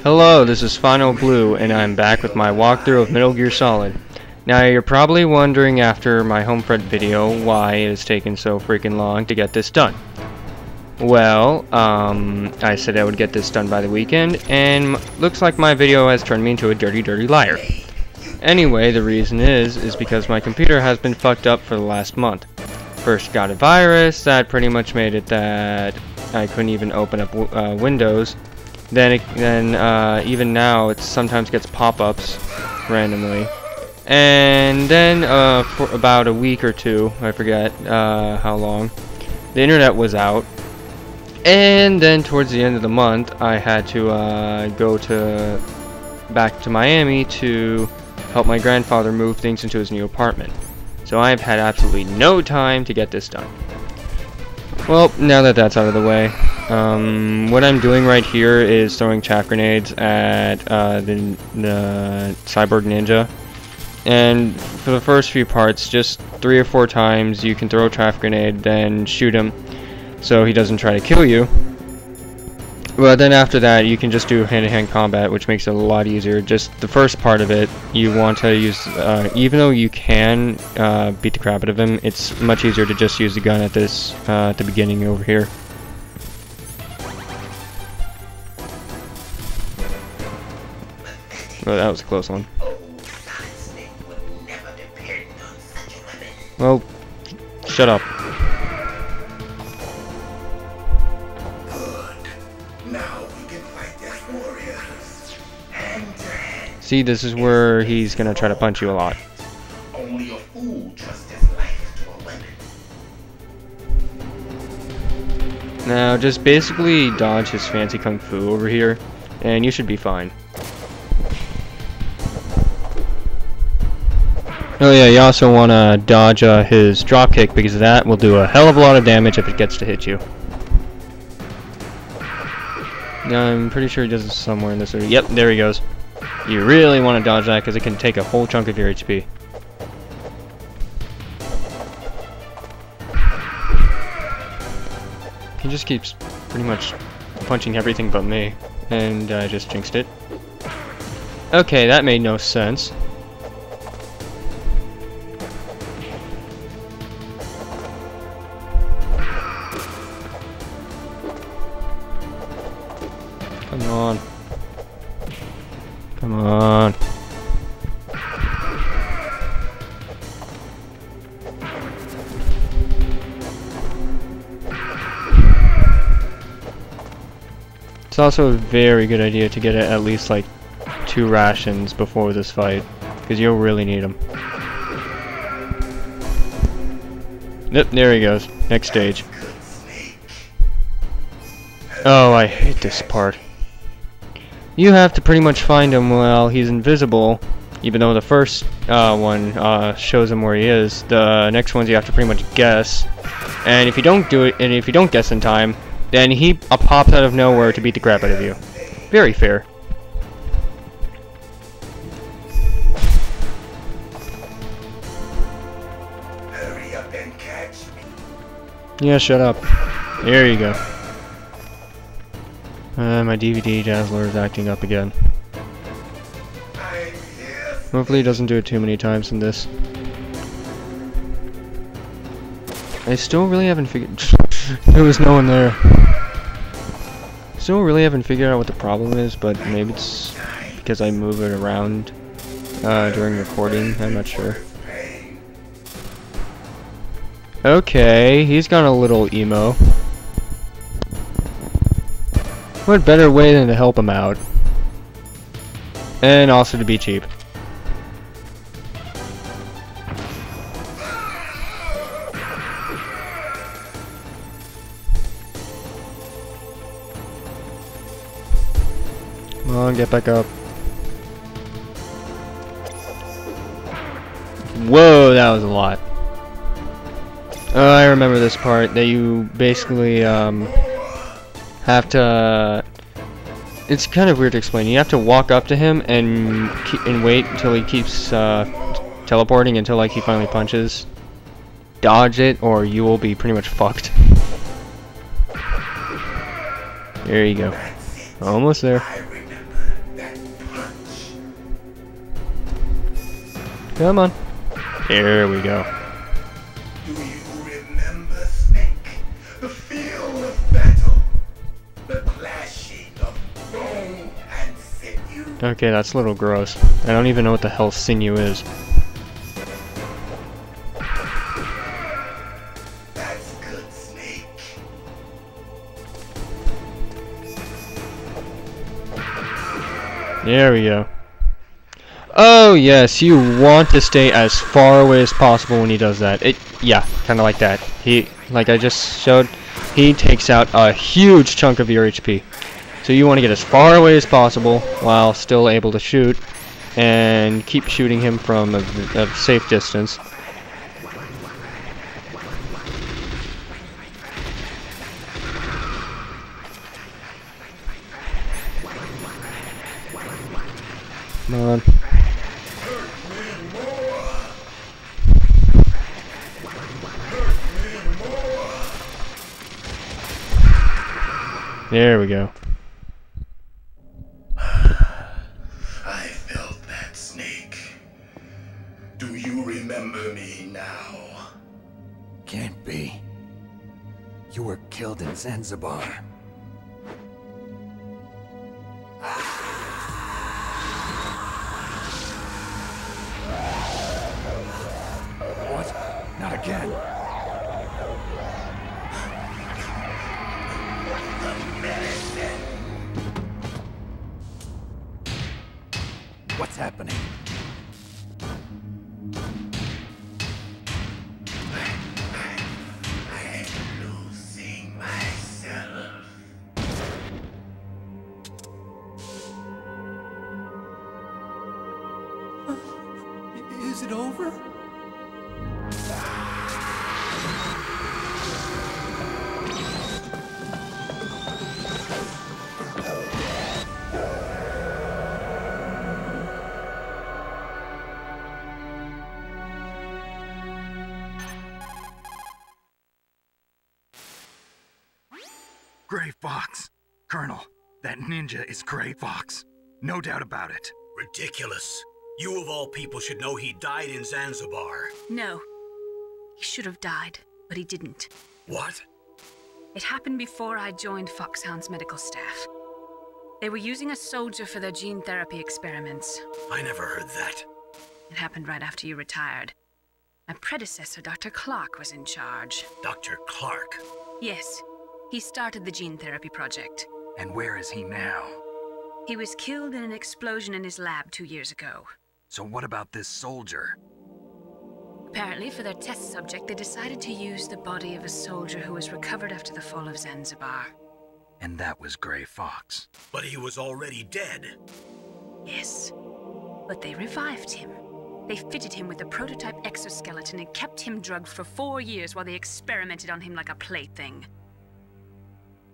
Hello, this is Final Blue, and I'm back with my walkthrough of Metal Gear Solid. Now, you're probably wondering after my Homefront video why it has taken so freaking long to get this done. Well, I said I would get this done by the weekend, and looks like my video has turned me into a dirty, dirty liar. Anyway, the reason is because my computer has been fucked up for the last month. First got a virus that pretty much made it that I couldn't even open up Windows. Then even now it sometimes gets pop-ups randomly. And then for about a week or two, I forget how long, the internet was out. And then towards the end of the month, I had to go back to Miami to help my grandfather move things into his new apartment. So I've had absolutely no time to get this done. Well, now that that's out of the way, what I'm doing right here is throwing chaff grenades at the cyborg ninja. And for the first few parts, just 3 or 4 times you can throw a chaff grenade, then shoot him so he doesn't try to kill you. But then after that, you can just do hand-to-hand combat, which makes it a lot easier. Just the first part of it, you want to use, even though you can beat the crap out of him, it's much easier to just use the gun at this, at the beginning over here. Well, that was a close one. Well, shut up. See, this is where he's gonna try to punch you a lot. Only a fool trusts his life to a weapon. Now, just basically dodge his fancy kung fu over here, and you should be fine. Oh yeah, you also want to dodge his dropkick, because that will do a hell of a lot of damage if it gets to hit you. Now, I'm pretty sure he does it somewhere in this area. Yep, there he goes. You really want to dodge that because it can take a whole chunk of your HP. He just keeps pretty much punching everything but me, and I just jinxed it. Okay, that made no sense. Come on. Come on. It's also a very good idea to get at least like 2 rations before this fight, because you'll really need them. Yep, there he goes. Next stage. Oh, I hate this part. You have to pretty much find him while he's invisible, even though the first one shows him where he is. The next ones you have to pretty much guess, and if you don't do it, and if you don't guess in time, then he pops out of nowhere to beat the crap out of you. Very fair. Hurry up and catch me. Yeah, shut up. There you go. My DVD Dazzler is acting up again. Hopefully he doesn't do it too many times in this. I still really haven't figured... There was no one there. Still really haven't figured out what the problem is, but maybe it's because I move it around during recording. I'm not sure. Okay, he's gone a little emo. What better way than to help him out? And also to be cheap. Come on, get back up. Whoa, that was a lot. I remember this part, that you basically, have to... It's kind of weird to explain. You have to walk up to him and wait until he keeps teleporting until like he finally punches. Dodge it, or you will be pretty much fucked. There you go. Almost there. Come on. Here we go. Do you remember, Snake? The feel of battle. The clashing of bone and sinew. Okay, that's a little gross. I don't even know what the hell sinew is. That's good, Snake. There we go. Oh yes, you want to stay as far away as possible when he does that. Yeah, kind of like that. Like I just showed, he takes out a huge chunk of your HP. So you want to get as far away as possible while still able to shoot, and keep shooting him from a safe distance. Come on. There we go. I felt that, Snake. Do you remember me now? Can't be. You were killed in Zanzibar. What? Not again. What's happening? I'm losing myself. Is it over? Gray Fox. Colonel, that ninja is Gray Fox. No doubt about it. Ridiculous. You of all people should know he died in Zanzibar. No. He should have died, but he didn't. What? It happened before I joined Foxhound's medical staff. They were using a soldier for their gene therapy experiments. I never heard that. It happened right after you retired. My predecessor, Dr. Clark, was in charge. Dr. Clark. Yes, he started the gene therapy project. And where is he now? He was killed in an explosion in his lab 2 years ago. So what about this soldier? Apparently, for their test subject, they decided to use the body of a soldier who was recovered after the fall of Zanzibar. And that was Gray Fox. But he was already dead. Yes, but they revived him. They fitted him with a prototype exoskeleton and kept him drugged for 4 years while they experimented on him like a plaything.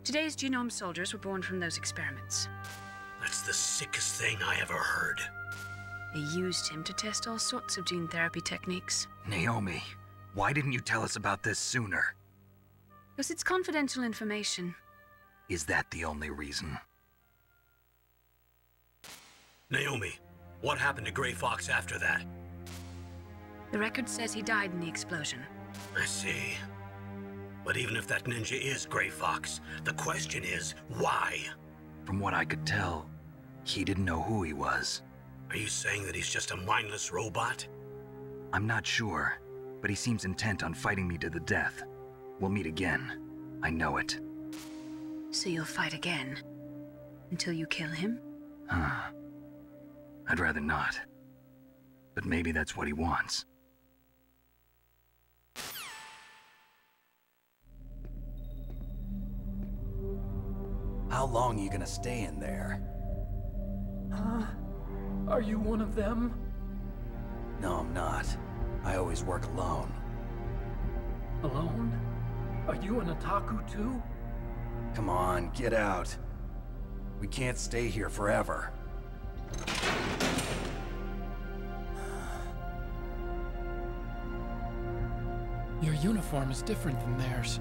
Today's genome soldiers were born from those experiments. That's the sickest thing I ever heard. They used him to test all sorts of gene therapy techniques. Naomi, why didn't you tell us about this sooner? Because it's confidential information. Is that the only reason? Naomi, what happened to Gray Fox after that? The record says he died in the explosion. I see. But even if that ninja is Gray Fox, the question is, why? From what I could tell, he didn't know who he was. Are you saying that he's just a mindless robot? I'm not sure, but he seems intent on fighting me to the death. We'll meet again. I know it. So you'll fight again? Until you kill him? I'd rather not. But maybe that's what he wants. How long are you gonna stay in there? Are you one of them? No, I'm not. I always work alone. Alone? Are you an otaku too? Come on, get out. We can't stay here forever. Your uniform is different than theirs.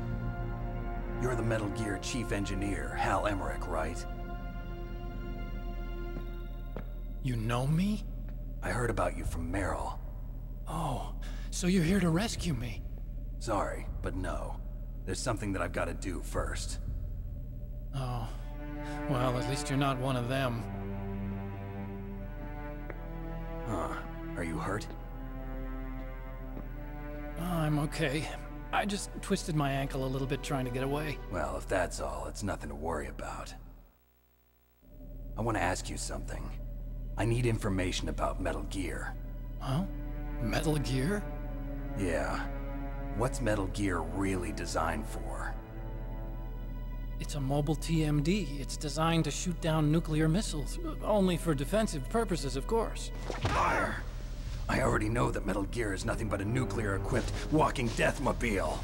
You're the Metal Gear Chief Engineer, Hal Emmerich, right? You know me? I heard about you from Meryl. Oh, so you're here to rescue me? Sorry, but no. There's something that I've got to do first. Oh, well, at least you're not one of them. Huh. Are you hurt? I'm okay. I just twisted my ankle a little bit trying to get away. Well, if that's all, it's nothing to worry about. I want to ask you something. I need information about Metal Gear. Huh? Metal Gear? Yeah. What's Metal Gear really designed for? It's a mobile TMD. It's designed to shoot down nuclear missiles. Only for defensive purposes, of course. Fire! I already know that Metal Gear is nothing but a nuclear-equipped walking deathmobile.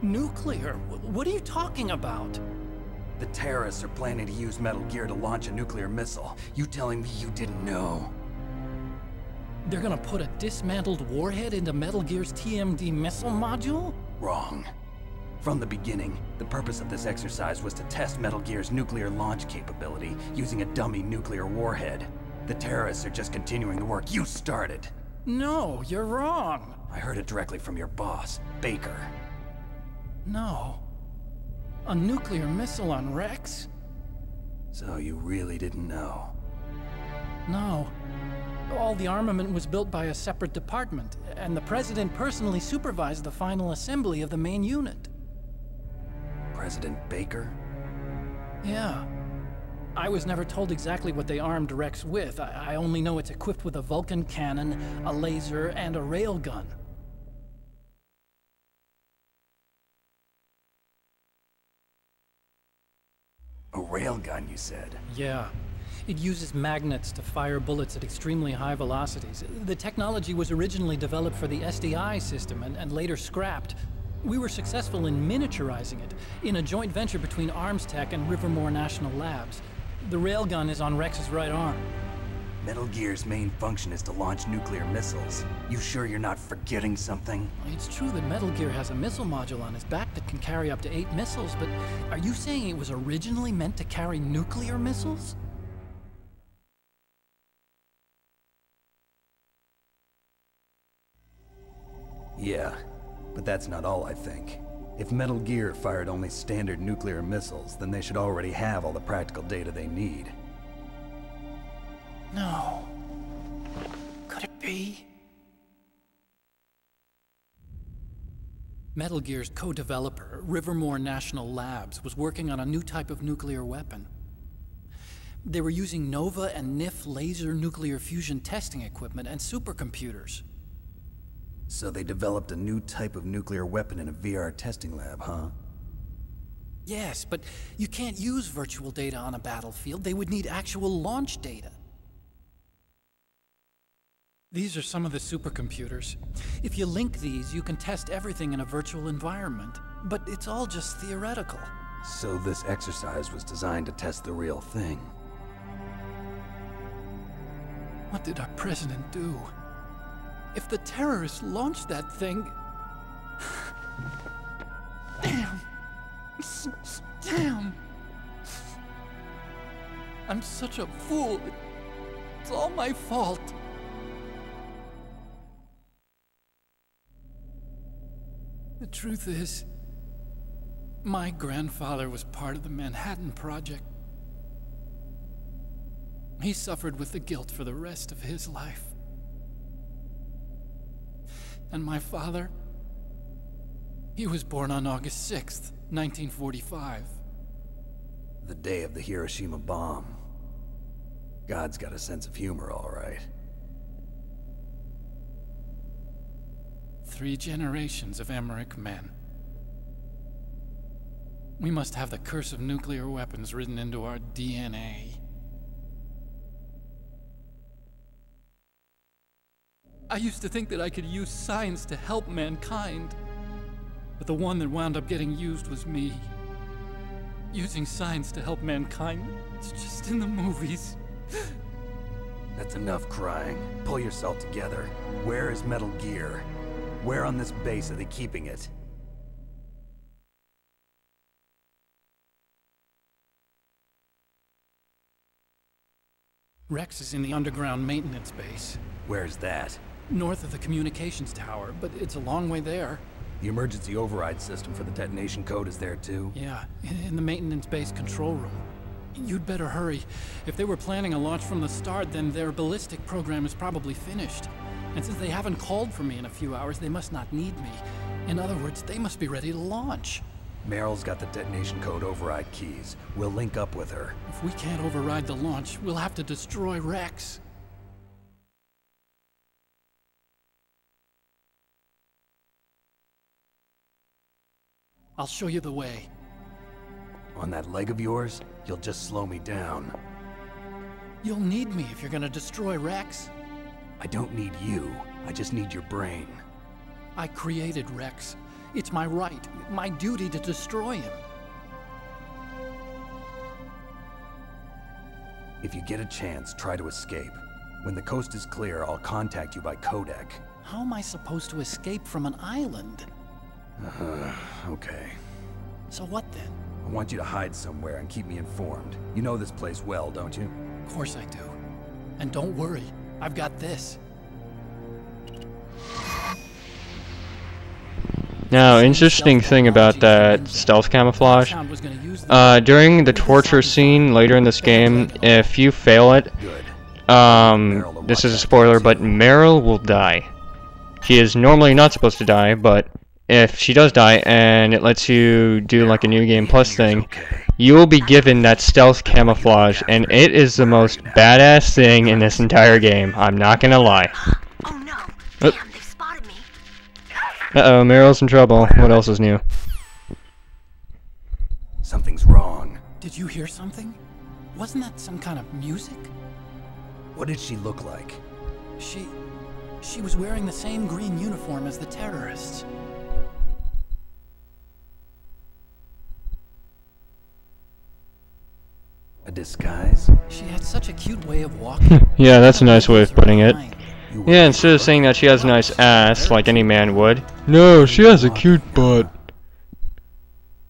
Nuclear? What are you talking about? The terrorists are planning to use Metal Gear to launch a nuclear missile. You telling me you didn't know? They're gonna put a dismantled warhead into Metal Gear's TMD missile module? Wrong. From the beginning, the purpose of this exercise was to test Metal Gear's nuclear launch capability using a dummy nuclear warhead. The terrorists are just continuing the work you started. No, you're wrong. I heard it directly from your boss, Baker. No. A nuclear missile on Rex? So you really didn't know? No. All the armament was built by a separate department, and the President personally supervised the final assembly of the main unit. President Baker? Yeah. I was never told exactly what they armed Rex with. I only know it's equipped with a Vulcan cannon, a laser, and a railgun. A railgun, you said? Yeah. It uses magnets to fire bullets at extremely high velocities. The technology was originally developed for the SDI system and later scrapped. We were successful in miniaturizing it in a joint venture between Arms Tech and Rivermore National Labs. The railgun is on Rex's right arm. Metal Gear's main function is to launch nuclear missiles. You sure you're not forgetting something? It's true that Metal Gear has a missile module on its back that can carry up to 8 missiles, but are you saying it was originally meant to carry nuclear missiles? Yeah, but that's not all I think. If Metal Gear fired only standard nuclear missiles, then they should already have all the practical data they need. No. Could it be? Metal Gear's co-developer, Rivermore National Labs, was working on a new type of nuclear weapon. They were using Nova and NIF laser nuclear fusion testing equipment and supercomputers. So they developed a new type of nuclear weapon in a VR testing lab, huh? Yes, but you can't use virtual data on a battlefield. They would need actual launch data. These are some of the supercomputers. If you link these, you can test everything in a virtual environment. But it's all just theoretical. So this exercise was designed to test the real thing. What did our president do? If the terrorists launched that thing... Damn! Damn! I'm such a fool. It's all my fault. The truth is, my grandfather was part of the Manhattan Project. He suffered with the guilt for the rest of his life. And my father, he was born on August 6th, 1945. The day of the Hiroshima bomb. God's got a sense of humor, all right. 3 generations of Emmerich men. We must have the curse of nuclear weapons written into our DNA. I used to think that I could use science to help mankind, but the one that wound up getting used was me. Using science to help mankind, it's just in the movies. That's enough crying. Pull yourself together. Where is Metal Gear? Where on this base are they keeping it? Rex is in the underground maintenance base. Where's that? north of the communications tower, but it's a long way there. The emergency override system for the detonation code is there too? Yeah, in the maintenance base control room. You'd better hurry. If they were planning a launch from the start, then their ballistic program is probably finished. And since they haven't called for me in a few hours, they must not need me. In other words, they must be ready to launch. Meryl's got the detonation code override keys. We'll link up with her. If we can't override the launch, we'll have to destroy Rex. I'll show you the way. On that leg of yours, you'll just slow me down. You'll need me if you're gonna destroy Rex. I don't need you. I just need your brain. I created Rex. It's my right, my duty to destroy him. If you get a chance, try to escape. When the coast is clear, I'll contact you by codec. How am I supposed to escape from an island? Okay. So what then? I want you to hide somewhere and keep me informed. You know this place well, don't you? Of course I do. And don't worry, I've got this. Now, interesting thing about that stealth camouflage, during the torture scene later in this game, if you fail it, this is a spoiler, but Meryl will die. She is normally not supposed to die, but if she does die and it lets you do like a New Game Plus thing, you will be given that stealth camouflage, and it is the most badass thing in this entire game. I'm not gonna lie. Oh no! Damn, they've spotted me. Uh-oh, Meryl's in trouble. What else is new? Something's wrong. Did you hear something? Wasn't that some kind of music? What did she look like? She was wearing the same green uniform as the terrorists. A disguise? She had such a cute way of walking. Yeah, that's a nice way of putting it. Yeah, instead of saying that she has a nice ass, like any man would. No, she has a cute butt.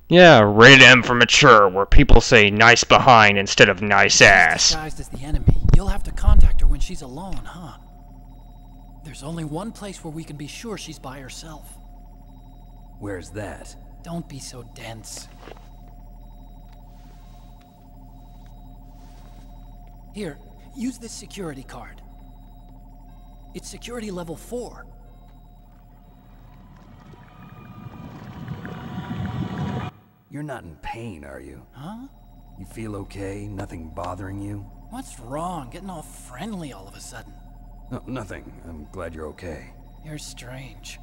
Yeah, rated M for mature, where people say nice behind instead of nice ass. Disguised as the enemy. You'll have to contact her when she's alone, huh? There's only one place where we can be sure she's by herself. Where's that? Don't be so dense. Here, use this security card. It's security level 4. You're not in pain, are you? Huh? You feel okay? Nothing bothering you? What's wrong? Getting all friendly all of a sudden. No, nothing. I'm glad you're okay. You're strange.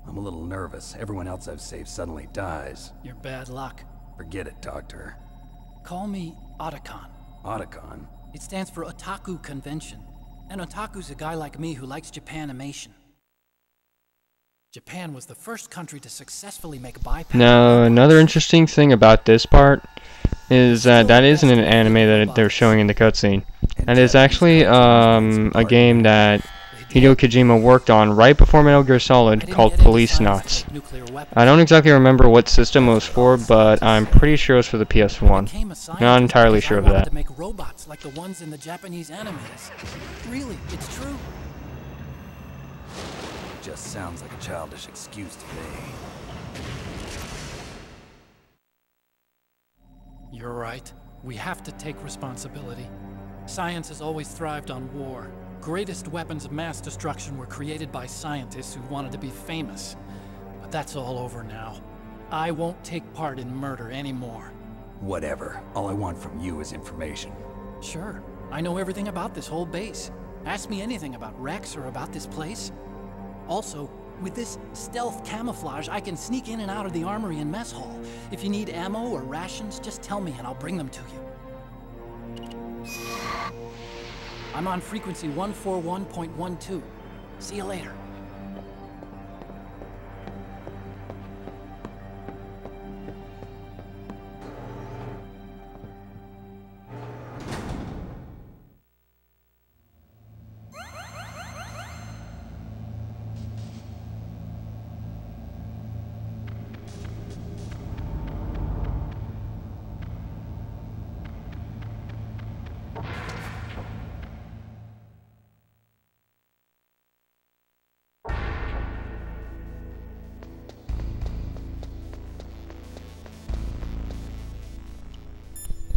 I'm a little nervous. Everyone else I've saved suddenly dies. You're bad luck. Forget it, Doctor. Call me Otacon. Otacon? It stands for Otaku Convention. And Otaku's a guy like me who likes Japanimation. Japan was the first country to successfully make bypass. Now, another interesting thing about this part is that that isn't an anime that they're showing in the cutscene. That is actually a game that Hideo Kojima worked on right before Metal Gear Solid called Police Knots. I don't exactly remember what system it was for, but I'm pretty sure it was for the PS1. Not entirely sure of that. To make robots like the ones in the Japanese animes. Really, it's true. Just sounds like a childish excuse to me. You're right. We have to take responsibility. Science has always thrived on war. Greatest weapons of mass destruction were created by scientists who wanted to be famous. But that's all over now. I won't take part in murder anymore. Whatever. All I want from you is information. Sure. I know everything about this whole base. Ask me anything about Rex or about this place. Also, with this stealth camouflage, I can sneak in and out of the armory and mess hall. If you need ammo or rations, just tell me and I'll bring them to you. I'm on frequency 141.12. See you later.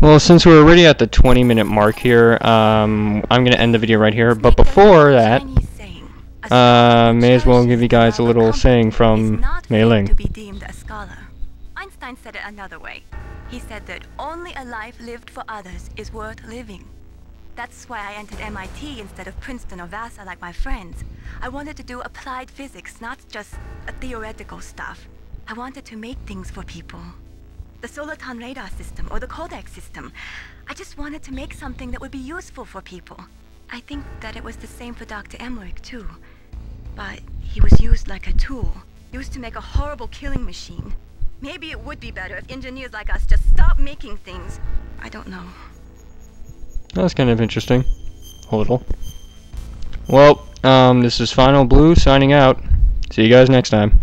Well, since we're already at the 20-minute mark here, I'm gonna end the video right here. But before that, may as well give you guys a little saying from Mei Ling. To be deemed a scholar. Einstein said it another way. He said that only a life lived for others is worth living. That's why I entered MIT instead of Princeton or Vassar like my friends. I wanted to do applied physics, not just theoretical stuff. I wanted to make things for people. The Soliton radar system or the Codex system. I just wanted to make something that would be useful for people. I think that it was the same for Dr. Emmerich too. But he was used like a tool, used to make a horrible killing machine. Maybe it would be better if engineers like us just stopped making things. I don't know. That's kind of interesting. A little. Well, this is Final Blue signing out. See you guys next time.